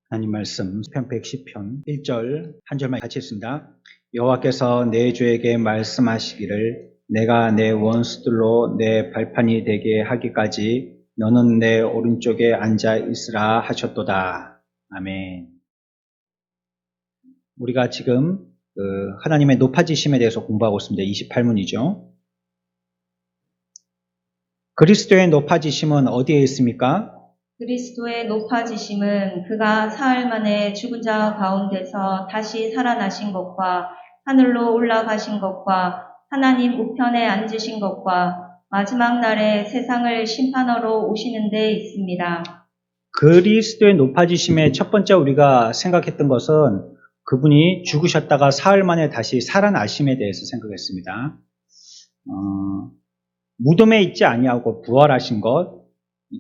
하나님 말씀 편 110편 1절 한 절만 같이 읽습니다. 여호와께서 내 주에게 말씀하시기를 내가 내 원수들로 내 발판이 되게 하기까지 너는 내 오른쪽에 앉아 있으라 하셨도다. 아멘. 우리가 지금 하나님의 높아지심에 대해서 공부하고 있습니다. 28문이죠. 그리스도의 높아지심은 어디에 있습니까? 그리스도의 높아지심은 그가 사흘 만에 죽은 자 가운데서 다시 살아나신 것과 하늘로 올라가신 것과 하나님 우편에 앉으신 것과 마지막 날에 세상을 심판하러 오시는 데 있습니다. 그리스도의 높아지심의 첫 번째 우리가 생각했던 것은 그분이 죽으셨다가 사흘 만에 다시 살아나심에 대해서 생각했습니다. 무덤에 있지 아니하고 부활하신 것,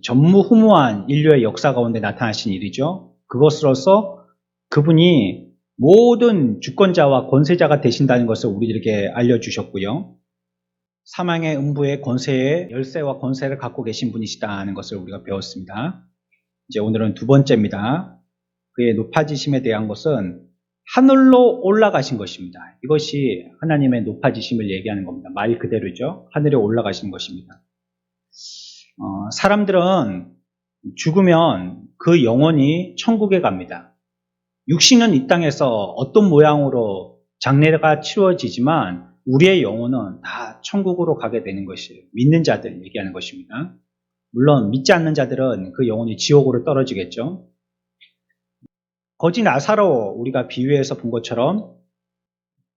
전무후무한 인류의 역사 가운데 나타나신 일이죠. 그것으로서 그분이 모든 주권자와 권세자가 되신다는 것을 우리들에게 알려주셨고요. 사망의 음부의 권세의 열쇠와 권세를 갖고 계신 분이시다는 것을 우리가 배웠습니다. 이제 오늘은 두 번째입니다. 그의 높아지심에 대한 것은 하늘로 올라가신 것입니다. 이것이 하나님의 높아지심을 얘기하는 겁니다. 말 그대로죠. 하늘에 올라가신 것입니다. 사람들은 죽으면 그 영혼이 천국에 갑니다. 육신은 이 땅에서 어떤 모양으로 장례가 치루어지지만 우리의 영혼은 다 천국으로 가게 되는 것이에요. 믿는 자들 얘기하는 것입니다. 물론 믿지 않는 자들은 그 영혼이 지옥으로 떨어지겠죠. 거지 나사로 우리가 비유해서 본 것처럼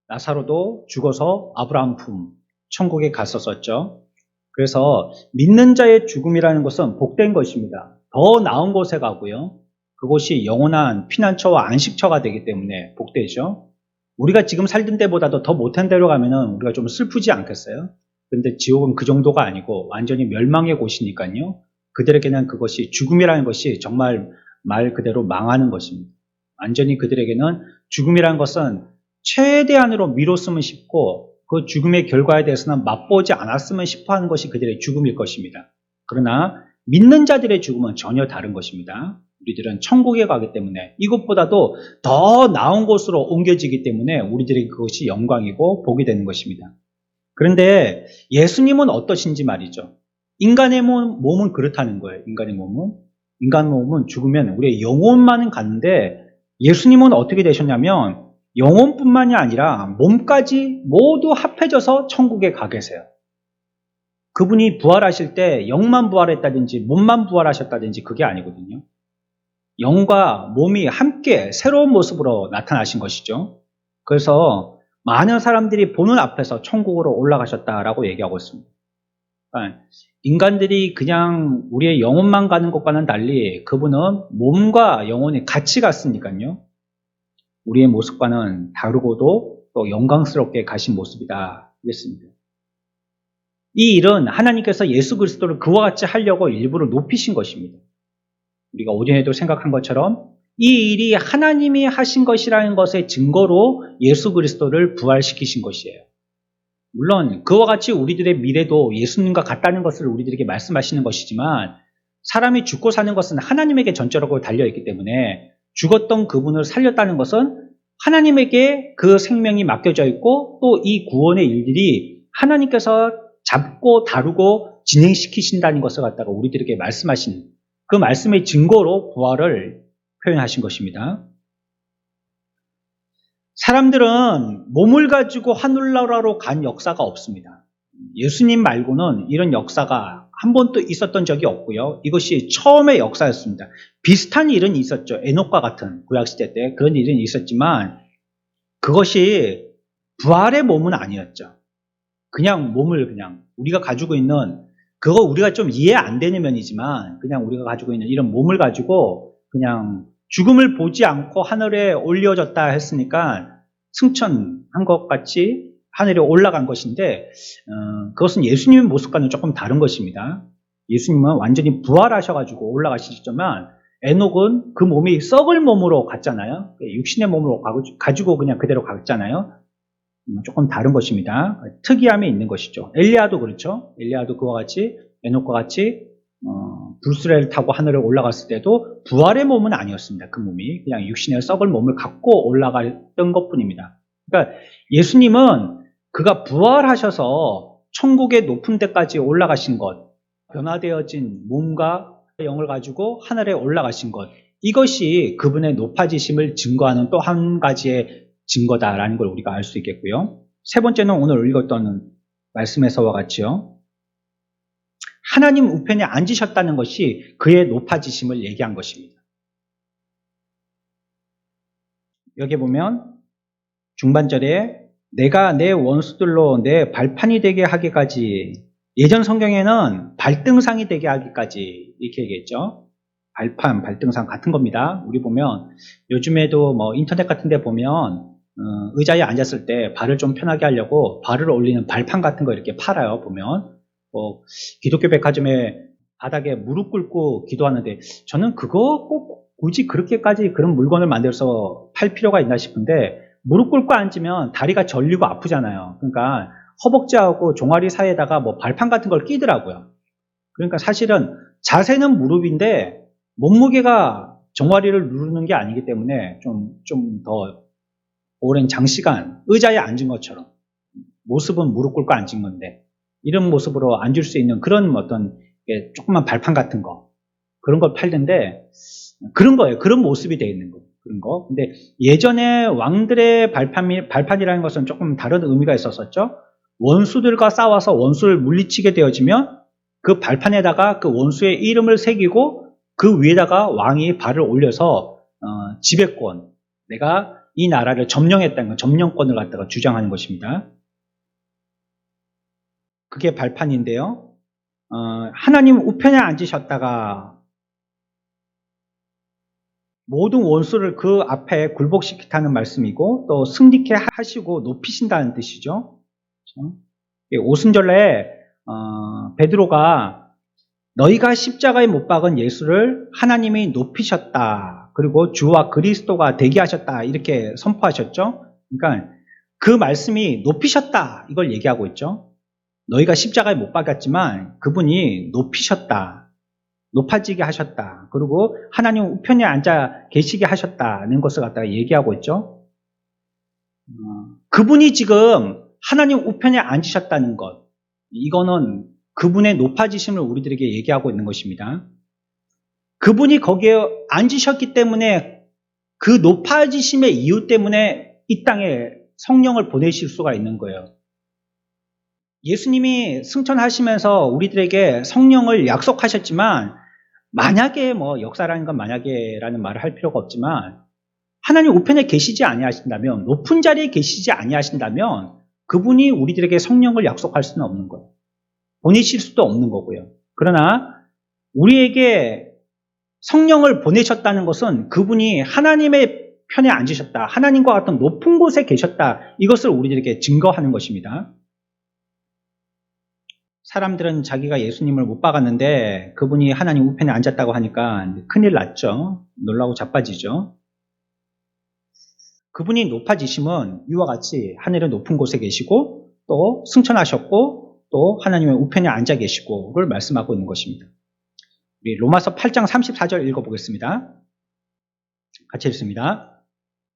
나사로도 죽어서 아브라함 품 천국에 갔었죠. 그래서 믿는 자의 죽음이라는 것은 복된 것입니다. 더 나은 곳에 가고요. 그곳이 영원한 피난처와 안식처가 되기 때문에 복되죠. 우리가 지금 살던 때보다도 더 못한 데로 가면은 우리가 좀 슬프지 않겠어요? 그런데 지옥은 그 정도가 아니고 완전히 멸망의 곳이니까요. 그들에게는 그것이 죽음이라는 것이 정말 말 그대로 망하는 것입니다. 완전히 그들에게는 죽음이라는 것은 최대한으로 미뤘으면 싶고 그 죽음의 결과에 대해서는 맛보지 않았으면 싶어 하는 것이 그들의 죽음일 것입니다. 그러나 믿는 자들의 죽음은 전혀 다른 것입니다. 우리들은 천국에 가기 때문에 이것보다도 더 나은 곳으로 옮겨지기 때문에 우리들에게 그것이 영광이고 복이 되는 것입니다. 그런데 예수님은 어떠신지 말이죠. 인간의 몸은 그렇다는 거예요. 인간의 몸은 죽으면 우리의 영혼만은 갔는데 예수님은 어떻게 되셨냐면 영혼뿐만이 아니라 몸까지 모두 합해져서 천국에 가 계세요. 그분이 부활하실 때 영만 부활했다든지 몸만 부활하셨다든지 그게 아니거든요. 영과 몸이 함께 새로운 모습으로 나타나신 것이죠. 그래서 많은 사람들이 보는 앞에서 천국으로 올라가셨다라고 얘기하고 있습니다. 그러니까 인간들이 그냥 우리의 영혼만 가는 것과는 달리 그분은 몸과 영혼이 같이 갔으니까요. 우리의 모습과는 다르고도 또 영광스럽게 가신 모습이다 그랬습니다. 이 일은 하나님께서 예수 그리스도를 그와 같이 하려고 일부러 높이신 것입니다. 우리가 오전에도 생각한 것처럼 이 일이 하나님이 하신 것이라는 것의 증거로 예수 그리스도를 부활시키신 것이에요. 물론 그와 같이 우리들의 미래도 예수님과 같다는 것을 우리들에게 말씀하시는 것이지만 사람이 죽고 사는 것은 하나님에게 전적으로 달려있기 때문에 죽었던 그분을 살렸다는 것은 하나님에게 그 생명이 맡겨져 있고 또 이 구원의 일들이 하나님께서 잡고 다루고 진행시키신다는 것을 갖다가 우리들에게 말씀하신 그 말씀의 증거로 부활을 표현하신 것입니다. 사람들은 몸을 가지고 하늘나라로 간 역사가 없습니다. 예수님 말고는 이런 역사가 한 번도 있었던 적이 없고요. 이것이 처음의 역사였습니다. 비슷한 일은 있었죠. 에녹과 같은 구약시대 때 그런 일은 있었지만 그것이 부활의 몸은 아니었죠. 그냥 몸을 그냥 우리가 가지고 있는 그거 우리가 좀 이해 안 되는 면이지만 그냥 우리가 가지고 있는 이런 몸을 가지고 그냥 죽음을 보지 않고 하늘에 올려졌다 했으니까 승천한 것 같이 하늘에 올라간 것인데 그것은 예수님의 모습과는 조금 다른 것입니다. 예수님은 완전히 부활하셔가지고 올라가시지만 에녹은 그 몸이 썩을 몸으로 갔잖아요. 육신의 몸으로 가지고 그냥 그대로 갔잖아요. 조금 다른 것입니다. 특이함이 있는 것이죠. 엘리야도 그렇죠. 엘리야도 그와 같이 에녹과 같이 불수레를 타고 하늘에 올라갔을 때도 부활의 몸은 아니었습니다. 그 몸이 그냥 육신의 썩을 몸을 갖고 올라갔던 것뿐입니다. 그러니까 예수님은 그가 부활하셔서 천국의 높은 데까지 올라가신 것, 변화되어진 몸과 영을 가지고 하늘에 올라가신 것, 이것이 그분의 높아지심을 증거하는 또 한 가지의 증거다라는 걸 우리가 알 수 있겠고요. 세 번째는 오늘 읽었던 말씀에서와 같이요. 하나님 우편에 앉으셨다는 것이 그의 높아지심을 얘기한 것입니다. 여기 보면 중반절에 내가 내 원수들로 내 발판이 되게 하기까지, 예전 성경에는 발등상이 되게 하기까지 이렇게 얘기했죠. 발판, 발등상 같은 겁니다. 우리 보면 요즘에도 뭐 인터넷 같은 데 보면 의자에 앉았을 때 발을 좀 편하게 하려고 발을 올리는 발판 같은 거 이렇게 팔아요. 보면 기독교 백화점에 바닥에 무릎 꿇고 기도하는데, 저는 그거 꼭 굳이 그렇게까지 그런 물건을 만들어서 팔 필요가 있나 싶은데, 무릎 꿇고 앉으면 다리가 저리고 아프잖아요. 그러니까 허벅지하고 종아리 사이에다가 뭐 발판 같은 걸 끼더라고요. 그러니까 사실은 자세는 무릎인데 몸무게가 종아리를 누르는 게 아니기 때문에 좀 더 오랜 장시간 의자에 앉은 것처럼, 모습은 무릎 꿇고 앉은 건데 이런 모습으로 앉을 수 있는 그런 어떤 조그만 발판 같은 거, 그런 걸 팔던데, 그런 거예요. 그런 모습이 되어 있는 거, 그런 거. 근데 예전에 왕들의 발판이라는 것은 조금 다른 의미가 있었었죠. 원수들과 싸워서 원수를 물리치게 되어지면 그 발판에다가 그 원수의 이름을 새기고 그 위에다가 왕이 발을 올려서 지배권, 내가 이 나라를 점령했다는 거, 점령권을 갖다가 주장하는 것입니다. 그게 발판인데요. 하나님 우편에 앉으셨다가 모든 원수를 그 앞에 굴복시키다는 말씀이고, 또 승리케 하시고 높이신다는 뜻이죠. 오순절에 베드로가 너희가 십자가에 못 박은 예수를 하나님이 높이셨다, 그리고 주와 그리스도가 되게 하셨다, 이렇게 선포하셨죠. 그러니까 그 말씀이 높이셨다, 이걸 얘기하고 있죠. 너희가 십자가에 못 박았지만 그분이 높이셨다, 높아지게 하셨다, 그리고 하나님 우편에 앉아 계시게 하셨다는 것을 갖다가 얘기하고 있죠. 그분이 지금 하나님 우편에 앉으셨다는 것, 이거는 그분의 높아지심을 우리들에게 얘기하고 있는 것입니다. 그분이 거기에 앉으셨기 때문에, 그 높아지심의 이유 때문에 이 땅에 성령을 보내실 수가 있는 거예요. 예수님이 승천하시면서 우리들에게 성령을 약속하셨지만, 만약에 역사라는 건 만약에라는 말을 할 필요가 없지만, 하나님 우편에 계시지 아니하신다면, 높은 자리에 계시지 아니하신다면 그분이 우리들에게 성령을 약속할 수는 없는 거예요. 보내실 수도 없는 거고요. 그러나 우리에게 성령을 보내셨다는 것은 그분이 하나님의 편에 앉으셨다, 하나님과 같은 높은 곳에 계셨다, 이것을 우리들에게 증거하는 것입니다. 사람들은 자기가 예수님을 못 박았는데 그분이 하나님 우편에 앉았다고 하니까 큰일 났죠. 놀라고 자빠지죠. 그분이 높아지심은 이와 같이 하늘의 높은 곳에 계시고 또 승천하셨고 또 하나님의 우편에 앉아 계시고를 말씀하고 있는 것입니다. 우리 로마서 8장 34절 읽어보겠습니다. 같이 읽습니다.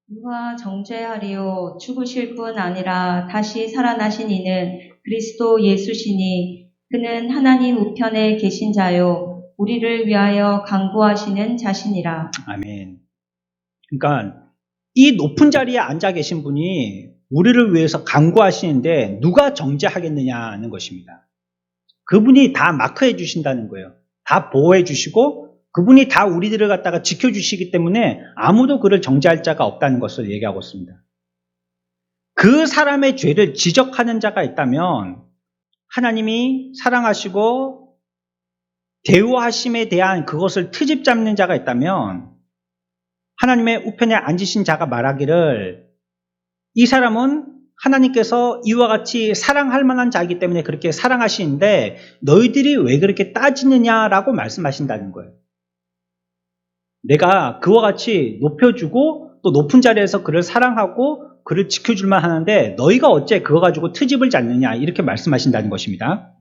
누가 정죄하리요? 죽으실 뿐 아니라 다시 살아나신 이는 그리스도 예수시니 그는 하나님 우편에 계신 자요 우리를 위하여 간구하시는 자신이라. 아멘. 그러니까 이 높은 자리에 앉아 계신 분이 우리를 위해서 간구하시는데 누가 정죄하겠느냐는 것입니다. 그분이 다 마크해 주신다는 거예요. 다 보호해 주시고 그분이 다 우리들을 갖다가 지켜주시기 때문에 아무도 그를 정죄할 자가 없다는 것을 얘기하고 있습니다. 그 사람의 죄를 지적하는 자가 있다면, 하나님이 사랑하시고 대우하심에 대한 그것을 트집 잡는 자가 있다면, 하나님의 우편에 앉으신 자가 말하기를 이 사람은 하나님께서 이와 같이 사랑할 만한 자이기 때문에 그렇게 사랑하시는데 너희들이 왜 그렇게 따지느냐라고 말씀하신다는 거예요. 내가 그와 같이 높여주고 또 높은 자리에서 그를 사랑하고 그를 지켜줄만 하는데 너희가 어째 그거 가지고 트집을 잡느냐, 이렇게 말씀하신다는 것입니다.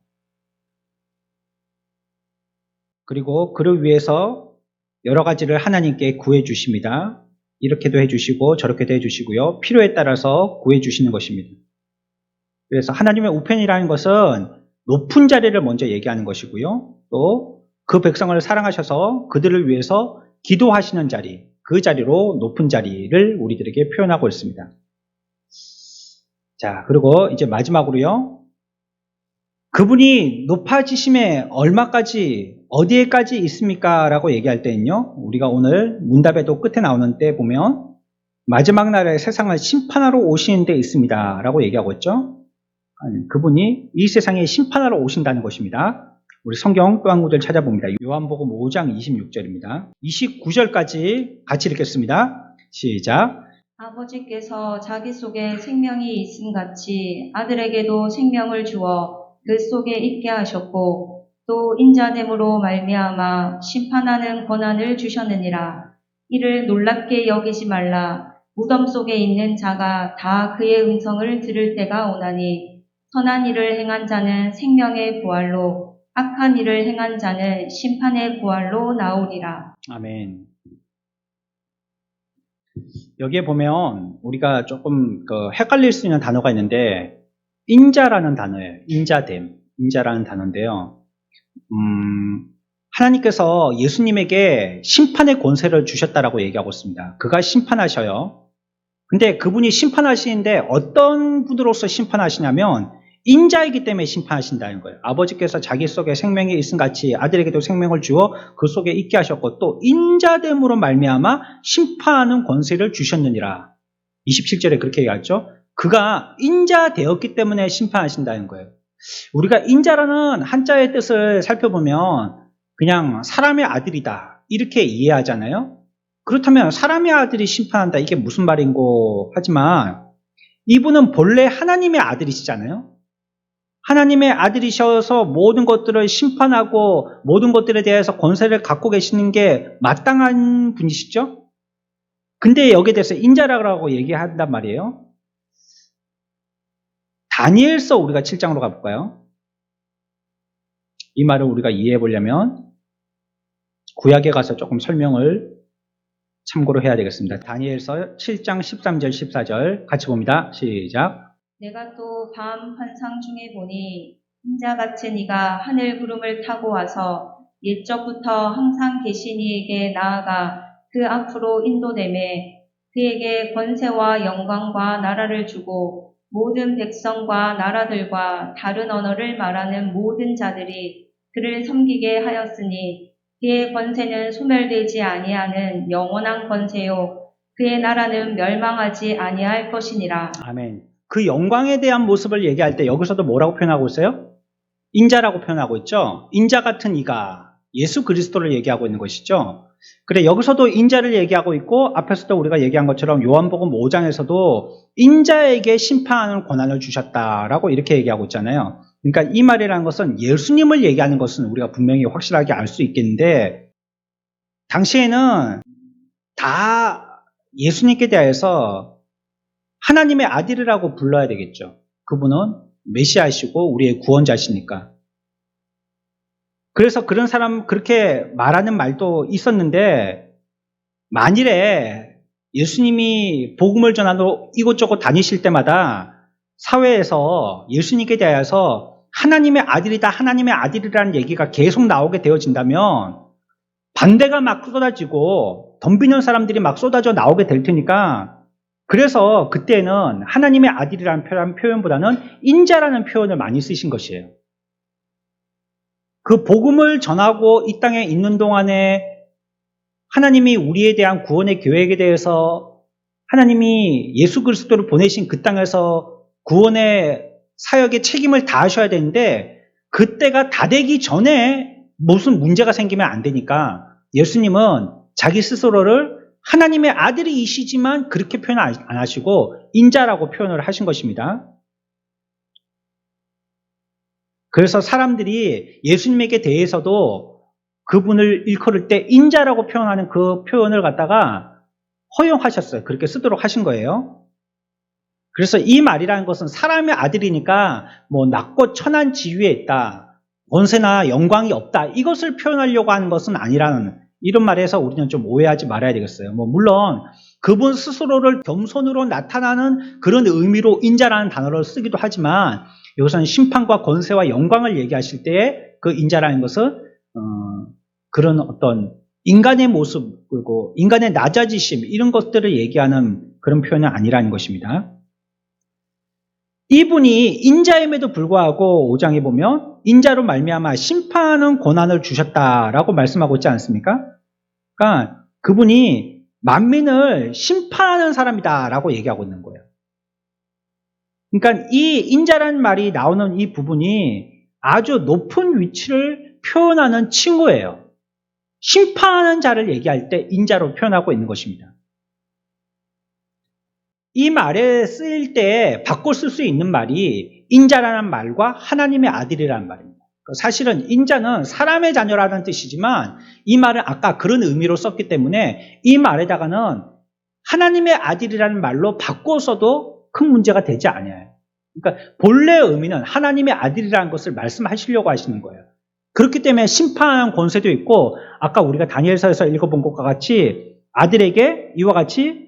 그리고 그를 위해서 여러 가지를 하나님께 구해 주십니다. 이렇게도 해주시고 저렇게도 해주시고요. 필요에 따라서 구해 주시는 것입니다. 그래서 하나님의 우편이라는 것은 높은 자리를 먼저 얘기하는 것이고요. 또 그 백성을 사랑하셔서 그들을 위해서 기도하시는 자리, 그 자리로 높은 자리를 우리들에게 표현하고 있습니다. 자, 그리고 이제 마지막으로요. 그분이 높아지심에 얼마까지, 어디에까지 있습니까? 라고 얘기할 때는요. 우리가 오늘 문답에도 끝에 나오는 때 보면 마지막 날에 세상을 심판하러 오시는 데 있습니다. 라고 얘기하고 있죠. 그분이 이 세상에 심판하러 오신다는 것입니다. 우리 성경 또 한 구절 찾아봅니다. 요한복음 5장 26절입니다. 29절까지 같이 읽겠습니다. 시작. 아버지께서 자기 속에 생명이 있음같이 아들에게도 생명을 주어 그 속에 있게 하셨고 또 인자됨으로 말미암아 심판하는 권한을 주셨느니라. 이를 놀랍게 여기지 말라. 무덤 속에 있는 자가 다 그의 음성을 들을 때가 오나니 선한 일을 행한 자는 생명의 부활로 악한 일을 행한 자는 심판의 부활로 나오리라. 아멘. 여기에 보면 우리가 조금 헷갈릴 수 있는 단어가 있는데 인자라는 단어예요. 인자됨, 인자라는 단어인데요. 하나님께서 예수님에게 심판의 권세를 주셨다라고 얘기하고 있습니다. 그가 심판하셔요. 근데 그분이 심판하시는데 어떤 분으로서 심판하시냐면 인자이기 때문에 심판하신다는 거예요. 아버지께서 자기 속에 생명이 있음같이 아들에게도 생명을 주어 그 속에 있게 하셨고 또 인자됨으로 말미암아 심판하는 권세를 주셨느니라. 27절에 그렇게 얘기하죠. 그가 인자되었기 때문에 심판하신다는 거예요. 우리가 인자라는 한자의 뜻을 살펴보면 그냥 사람의 아들이다 이렇게 이해하잖아요. 그렇다면 사람의 아들이 심판한다 이게 무슨 말인고 하지만 이분은 본래 하나님의 아들이시잖아요. 하나님의 아들이셔서 모든 것들을 심판하고 모든 것들에 대해서 권세를 갖고 계시는 게 마땅한 분이시죠? 근데 여기에 대해서 인자라고 얘기한단 말이에요. 다니엘서 우리가 7장으로 가볼까요? 이 말을 우리가 이해해 보려면 구약에 가서 조금 설명을 참고로 해야 되겠습니다. 다니엘서 7장 13절 14절 같이 봅니다. 시작. 내가 또 밤 환상 중에 보니 인자같은 이가 하늘 구름을 타고 와서 옛적부터 항상 계신 이에게 나아가 그 앞으로 인도되매 그에게 권세와 영광과 나라를 주고 모든 백성과 나라들과 다른 언어를 말하는 모든 자들이 그를 섬기게 하였으니 그의 권세는 소멸되지 아니하는 영원한 권세요 그의 나라는 멸망하지 아니할 것이니라. 아멘. 그 영광에 대한 모습을 얘기할 때 여기서도 뭐라고 표현하고 있어요? 인자라고 표현하고 있죠. 인자 같은 이가 예수 그리스도를 얘기하고 있는 것이죠. 그래 여기서도 인자를 얘기하고 있고 앞에서도 우리가 얘기한 것처럼 요한복음 5장에서도 인자에게 심판하는 권한을 주셨다라고 이렇게 얘기하고 있잖아요. 그러니까 이 말이라는 것은 예수님을 얘기하는 것은 우리가 분명히 확실하게 알 수 있겠는데 당시에는 다 예수님께 대해서 하나님의 아들이라고 불러야 되겠죠. 그분은 메시아시고 우리의 구원자시니까. 그래서 그런 사람 그렇게 말하는 말도 있었는데 만일에 예수님이 복음을 전하러 이곳저곳 다니실 때마다 사회에서 예수님께 대해서 하나님의 아들이다, 하나님의 아들이라는 얘기가 계속 나오게 되어진다면 반대가 막 쏟아지고 덤비는 사람들이 막 쏟아져 나오게 될 테니까 그래서 그때는 하나님의 아들이라는 표현보다는 인자라는 표현을 많이 쓰신 것이에요. 그 복음을 전하고 이 땅에 있는 동안에 하나님이 우리에 대한 구원의 계획에 대해서 하나님이 예수 그리스도를 보내신 그 땅에서 구원의 사역의 책임을 다하셔야 되는데 그때가 다 되기 전에 무슨 문제가 생기면 안 되니까 예수님은 자기 스스로를 하나님의 아들이시지만 그렇게 표현 안 하시고 인자라고 표현을 하신 것입니다. 그래서 사람들이 예수님에게 대해서도 그분을 일컬을 때 인자라고 표현하는 그 표현을 갖다가 허용하셨어요. 그렇게 쓰도록 하신 거예요. 그래서 이 말이라는 것은 사람의 아들이니까 뭐 낮고 천한 지위에 있다. 권세나 영광이 없다. 이것을 표현하려고 하는 것은 아니라는 이런 말에서 우리는 좀 오해하지 말아야 되겠어요. 물론 그분 스스로를 겸손으로 나타나는 그런 의미로 인자라는 단어를 쓰기도 하지만 이것은 심판과 권세와 영광을 얘기하실 때에 그 인자라는 것은 그런 어떤 인간의 모습 그리고 인간의 낮아지심 이런 것들을 얘기하는 그런 표현은 아니라는 것입니다. 이분이 인자임에도 불구하고 5장에 보면 인자로 말미암아 심판하는 권한을 주셨다라고 말씀하고 있지 않습니까? 그러니까 그분이 만민을 심판하는 사람이다라고 얘기하고 있는 거예요. 그러니까 이 인자라는 말이 나오는 이 부분이 아주 높은 위치를 표현하는 칭호예요. 심판하는 자를 얘기할 때 인자로 표현하고 있는 것입니다. 이 말에 쓰일 때 바꿔 쓸 수 있는 말이 인자라는 말과 하나님의 아들이라는 말입니다. 사실은 인자는 사람의 자녀라는 뜻이지만 이 말은 아까 그런 의미로 썼기 때문에 이 말에다가는 하나님의 아들이라는 말로 바꿔서도 큰 문제가 되지 않아요. 그러니까 본래 의미는 하나님의 아들이라는 것을 말씀하시려고 하시는 거예요. 그렇기 때문에 심판하는 권세도 있고 아까 우리가 다니엘서에서 읽어본 것과 같이 아들에게 이와 같이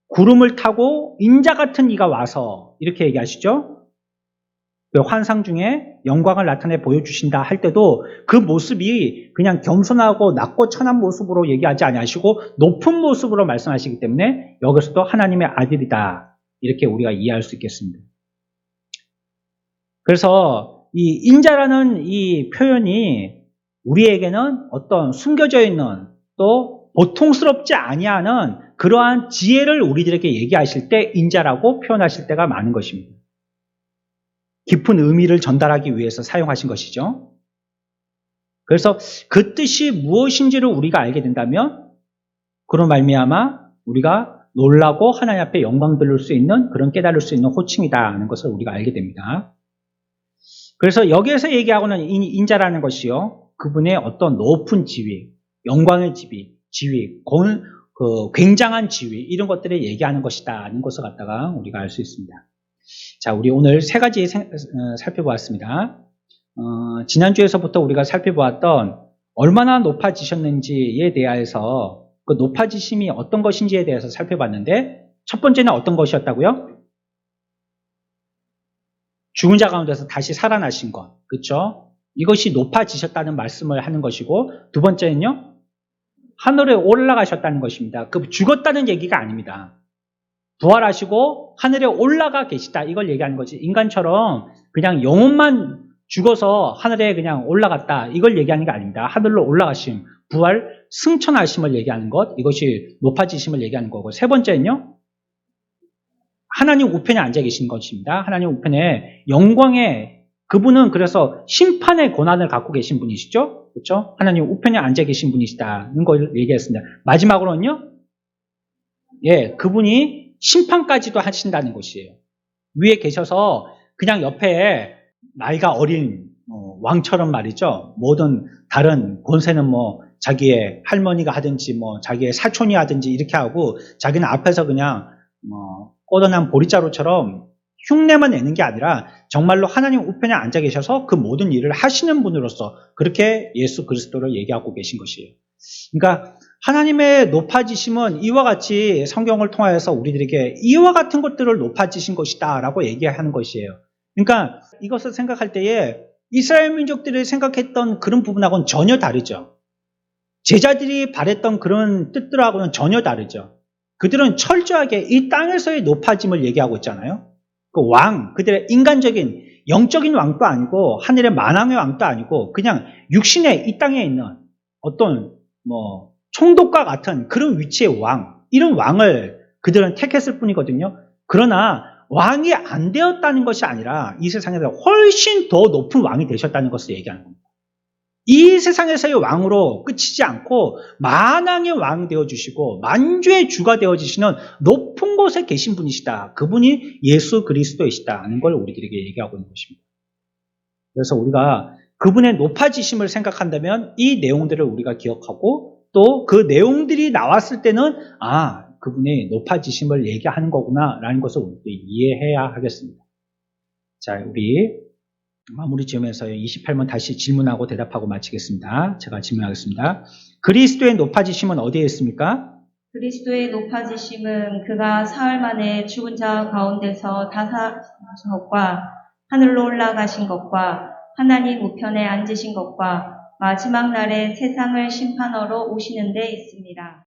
구름을 타고 인자 같은 이가 와서 이렇게 얘기하시죠. 그 환상 중에 영광을 나타내 보여주신다 할 때도 그 모습이 그냥 겸손하고 낮고 천한 모습으로 얘기하지 아니하시고 높은 모습으로 말씀하시기 때문에 여기서도 하나님의 아들이다 이렇게 우리가 이해할 수 있겠습니다. 그래서 이 인자라는 이 표현이 우리에게는 어떤 숨겨져 있는 또 보통스럽지 아니하는 그러한 지혜를 우리들에게 얘기하실 때 인자라고 표현하실 때가 많은 것입니다. 깊은 의미를 전달하기 위해서 사용하신 것이죠. 그래서 그 뜻이 무엇인지를 우리가 알게 된다면 그로 말미암아 우리가 놀라고 하나님 앞에 영광 돌릴 수 있는 그런 깨달을 수 있는 호칭이다라는 것을 우리가 알게 됩니다. 그래서 여기에서 얘기하고는 인자라는 것이요. 그분의 어떤 높은 지위, 영광의 지위, 굉장한 지위 이런 것들을 얘기하는 것이다는 것을 갖다가 우리가 알 수 있습니다. 자, 우리 오늘 세 가지 살펴보았습니다. 지난주에서부터 우리가 살펴보았던 얼마나 높아지셨는지에 대해서 그 높아지심이 어떤 것인지에 대해서 살펴봤는데 첫 번째는 어떤 것이었다고요? 죽은 자 가운데서 다시 살아나신 것, 그렇죠? 이것이 높아지셨다는 말씀을 하는 것이고 두 번째는요? 하늘에 올라가셨다는 것입니다. 그 죽었다는 얘기가 아닙니다. 부활하시고 하늘에 올라가 계시다 이걸 얘기하는 거지. 인간처럼 그냥 영혼만 죽어서 하늘에 그냥 올라갔다 이걸 얘기하는 게 아닙니다. 하늘로 올라가심, 부활, 승천하심을 얘기하는 것 이것이 높아지심을 얘기하는 거고 세 번째는요. 하나님 우편에 앉아 계신 것입니다. 하나님 우편에 영광의 그분은 그래서 심판의 권한을 갖고 계신 분이시죠. 그렇죠? 하나님 우편에 앉아 계신 분이시다는 걸 얘기했습니다. 마지막으로는요. 예, 그분이 심판까지도 하신다는 것이에요. 위에 계셔서 그냥 옆에 나이가 어린 왕처럼 말이죠. 모든 다른 권세는 뭐 자기의 할머니가 하든지 뭐 자기의 사촌이 하든지 이렇게 하고 자기는 앞에서 그냥 뻗어난 보리자루처럼 흉내만 내는 게 아니라 정말로 하나님 우편에 앉아 계셔서 그 모든 일을 하시는 분으로서 그렇게 예수 그리스도를 얘기하고 계신 것이에요. 그러니까 하나님의 높아지심은 이와 같이 성경을 통하여서 우리들에게 이와 같은 것들을 높아지신 것이다 라고 얘기하는 것이에요. 그러니까 이것을 생각할 때에 이스라엘 민족들이 생각했던 그런 부분하고는 전혀 다르죠. 제자들이 바랬던 그런 뜻들하고는 전혀 다르죠. 그들은 철저하게 이 땅에서의 높아짐을 얘기하고 있잖아요. 그 왕, 그들의 인간적인 영적인 왕도 아니고 하늘의 만왕의 왕도 아니고 그냥 육신의 이 땅에 있는 어떤 총독과 같은 그런 위치의 왕, 이런 왕을 그들은 택했을 뿐이거든요. 그러나 왕이 안 되었다는 것이 아니라 이 세상에서 훨씬 더 높은 왕이 되셨다는 것을 얘기하는 겁니다. 이 세상에서의 왕으로 끝이지 않고 만왕의 왕이 되어주시고 만주의 주가 되어주시는 높은 곳에 계신 분이시다. 그분이 예수 그리스도이시다는 걸 우리들에게 얘기하고 있는 것입니다. 그래서 우리가 그분의 높아지심을 생각한다면 이 내용들을 우리가 기억하고 또 그 내용들이 나왔을 때는 그분의 높아지심을 얘기하는 거구나 라는 것을 우리가 이해해야 하겠습니다. 자, 우리 마무리 지으면서 28번 다시 질문하고 대답하고 마치겠습니다. 제가 질문하겠습니다. 그리스도의 높아지심은 어디에 있습니까? 그리스도의 높아지심은 그가 사흘 만에 죽은 자 가운데서 다사신 것과 하늘로 올라가신 것과 하나님 우편에 앉으신 것과 마지막 날에 세상을 심판하러 오시는 데 있습니다.